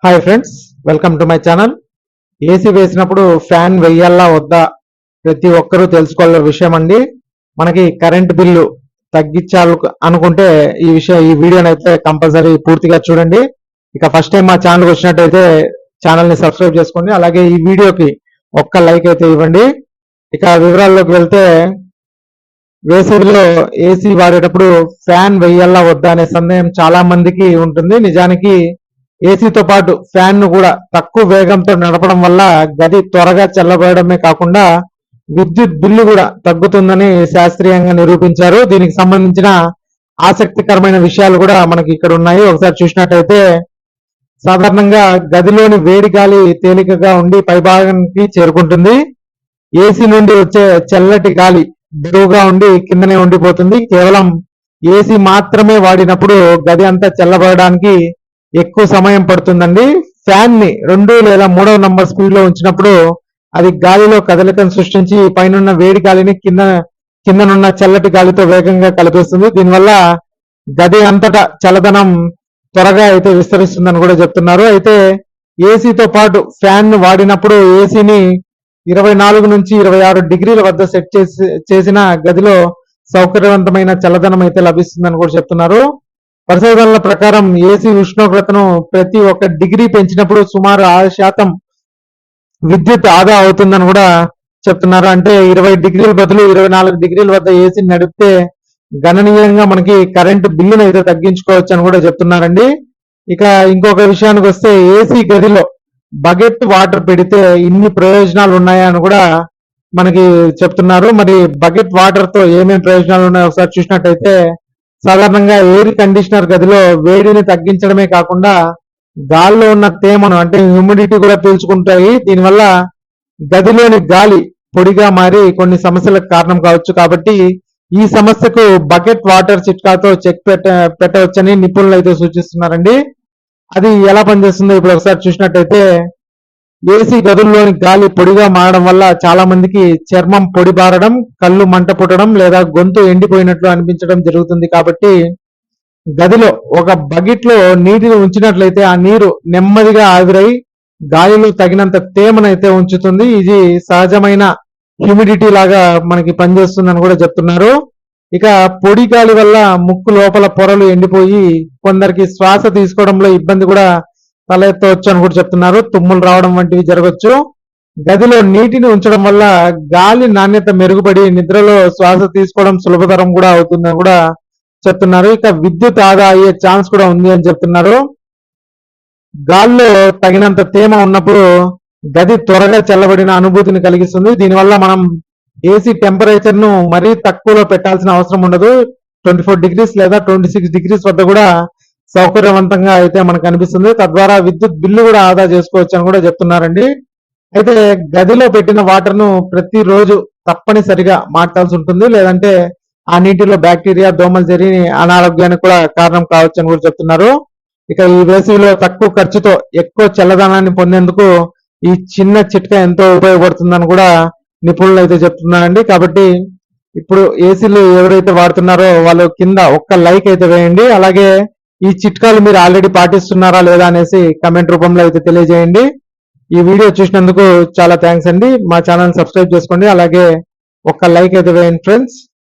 Hi friends, welcome to my channel. AC వేసినప్పుడు fan వెయ్యాలా వద్దా ప్రతి ఒక్కరూ తెలుసుకోవాల విషయం అండి. మనకి కరెంట్ బిల్లు తగ్గించాలి అనుకుంటే ఈ వీడియోని అయితే కంపల్సరీ పూర్తిగా చూడండి. ఇక ఫస్ట్ టైం మా ఛానల్కి వచ్చినట్టయితే ఛానల్ని సబ్స్క్రైబ్ చేసుకోండి. అలాగే ఈ వీడియోకి ఒక్క లైక్ అయితే ఇవ్వండి. ఇక వివరాల్లోకి వెళ్తే, వేసవిలో ఏసీ వాడేటప్పుడు ఫ్యాన్ వెయ్యాలా వద్దా అనే సందేహం చాలా మందికి ఉంటుంది. నిజానికి ఏసీతో పాటు ఫ్యాన్ ను కూడా తక్కువ వేగంతో నడపడం వల్ల గది త్వరగా చల్లబడమే కాకుండా విద్యుత్ బిల్లు కూడా తగ్గుతుందని శాస్త్రీయంగా నిరూపించారు. దీనికి సంబంధించిన ఆసక్తికరమైన విషయాలు కూడా మనకి ఇక్కడ ఉన్నాయి. ఒకసారి చూసినట్టయితే, సాధారణంగా గదిలోని వేడి గాలి తేలికగా ఉండి పైభాగానికి చేరుకుంటుంది. ఏసీ నుండి వచ్చే చల్లటి గాలి బరువుగా ఉండి కిందనే ఉండిపోతుంది. కేవలం ఏసీ మాత్రమే వాడినప్పుడు గది అంతా చల్లబడడానికి ఎక్కువ సమయం పడుతుందండి. ఫ్యాన్ ని 2 లేదా 3వ నంబర్ స్పీడ్ లో ఉంచినప్పుడు అది గాలిలో కదలికను సృష్టించి పైనున్న వేడి గాలిని కిందనున్న చల్లటి గాలితో వేగంగా కలిపేస్తుంది. దీనివల్ల గది అంతటా చల్లదనం త్వరగా అయితే విస్తరిస్తుందని కూడా చెప్తున్నారు. అయితే ఏసీతో పాటు ఫ్యాన్ ను వాడినప్పుడు ఏసీని 24 నుంచి 26 డిగ్రీల వద్ద సెట్ చేసిన గదిలో సౌకర్యవంతమైన చల్లదనం అయితే లభిస్తుందని కూడా చెప్తున్నారు. పరిశోధనల ప్రకారం ఏసీ ఉష్ణోగ్రతను ప్రతి 1 డిగ్రీ పెంచినప్పుడు సుమారు 6% విద్యుత్ ఆదా అవుతుందని కూడా చెప్తున్నారు. అంటే 20 డిగ్రీల బదులు 24 డిగ్రీల వద్ద ఏసీ నడిపితే గణనీయంగా మనకి కరెంటు బిల్లును అయితే తగ్గించుకోవచ్చు అని కూడా చెప్తున్నారండి. ఇక ఇంకొక విషయానికి వస్తే, ఏసీ గదిలో బకెట్ వాటర్ పెడితే ఇన్ని ప్రయోజనాలు ఉన్నాయా అని కూడా మనకి చెప్తున్నారు. మరి బకెట్ వాటర్ తో ఏమేమి ప్రయోజనాలు ఉన్నాయో ఒకసారి చూసినట్టయితే, సాధారణంగా ఎయిర్ కండిషనర్ గదిలో వేడిని తగ్గించడమే కాకుండా గాల్లో ఉన్న తేమను అంటే హ్యూమిడిటీ కూడా పీల్చుకుంటాయి. దీనివల్ల గదిలోని గాలి పొడిగా మారి కొన్ని సమస్యలకు కారణం కావచ్చు. కాబట్టి ఈ సమస్యకు బకెట్ వాటర్ చిట్కాతో చెక్ పెట్టవచ్చని నిపుణులు అయితే సూచిస్తున్నారండి. అది ఎలా పనిచేస్తుందో ఇప్పుడు ఒకసారి చూసినట్టయితే, ఏసీ గదుల్లోని గాలి పొడిగా మారడం వల్ల చాలా మందికి చర్మం పొడి బారడం, కళ్ళు మంట పుట్టడం లేదా గొంతు ఎండిపోయినట్లు అనిపించడం జరుగుతుంది. కాబట్టి గదిలో ఒక బకెట్ లో నీటిని ఉంచినట్లయితే ఆ నీరు నెమ్మదిగా ఆవిరై గాలిలో తగినంత తేమనైతే ఉంచుతుంది. ఇది సహజమైన హ్యూమిడిటీ లాగా మనకి పనిచేస్తుందని కూడా చెప్తున్నారు. ఇక పొడి గాలి వల్ల ముక్కు లోపల పొరలు ఎండిపోయి కొందరికి శ్వాస తీసుకోవడంలో ఇబ్బంది కూడా తలెత్తవచ్చు అని కూడా చెప్తున్నారు. తుమ్ములు రావడం వంటివి జరగచ్చు. గదిలో నీటిని ఉంచడం వల్ల గాలి నాణ్యత మెరుగుపడి నిద్రలో శ్వాస తీసుకోవడం సులభతరం కూడా అవుతుందని కూడా చెప్తున్నారు. ఇక విద్యుత్ ఆదా అయ్యే ఛాన్స్ కూడా ఉంది అని చెప్తున్నారు. గాల్లో తగినంత తేమ ఉన్నప్పుడు గది త్వరగా చల్లబడిన అనుభూతిని కలిగిస్తుంది. దీనివల్ల మనం ఏసీ టెంపరేచర్ ను మరీ తక్కువలో పెట్టాల్సిన అవసరం ఉండదు. 24 డిగ్రీస్ లేదా 26 డిగ్రీస్ వద్ద కూడా సౌకర్యవంతంగా అయితే మనకు అనిపిస్తుంది. తద్వారా విద్యుత్ బిల్లు కూడా ఆదా చేసుకోవచ్చు అని కూడా చెప్తున్నారండి. అయితే గదిలో పెట్టిన వాటర్ ను ప్రతిరోజు తప్పనిసరిగా మార్చాల్సి ఉంటుంది. లేదంటే ఆ నీటిలో బ్యాక్టీరియా, దోమలు చేరి అనారోగ్యానికి కూడా కారణం కావచ్చు అని కూడా చెప్తున్నారు. ఇక ఈ వేసవిలో తక్కువ ఖర్చుతో ఎక్కువ చల్లదనాన్ని పొందేందుకు ఈ చిన్న చిట్కా ఎంతో ఉపయోగపడుతుందని కూడా నిపుణులు అయితే చెప్తున్నారండి. కాబట్టి ఇప్పుడు ఏసీలు ఎవరైతే వాడుతున్నారో వాళ్ళు కింద ఒక్క లైక్ అయితే వేయండి. అలాగే ఈ చిట్కాలు మీరు ఆల్రెడీ పాటిస్తున్నారా లేదా అనేసి కమెంట్ రూపంలో అయితే తెలియజేయండి. ఈ వీడియో చూసినందుకు చాలా థ్యాంక్స్ అండి. మా ఛానల్ సబ్స్క్రైబ్ చేసుకోండి. అలాగే ఒక్క లైక్ అయితే వేయండి ఫ్రెండ్స్.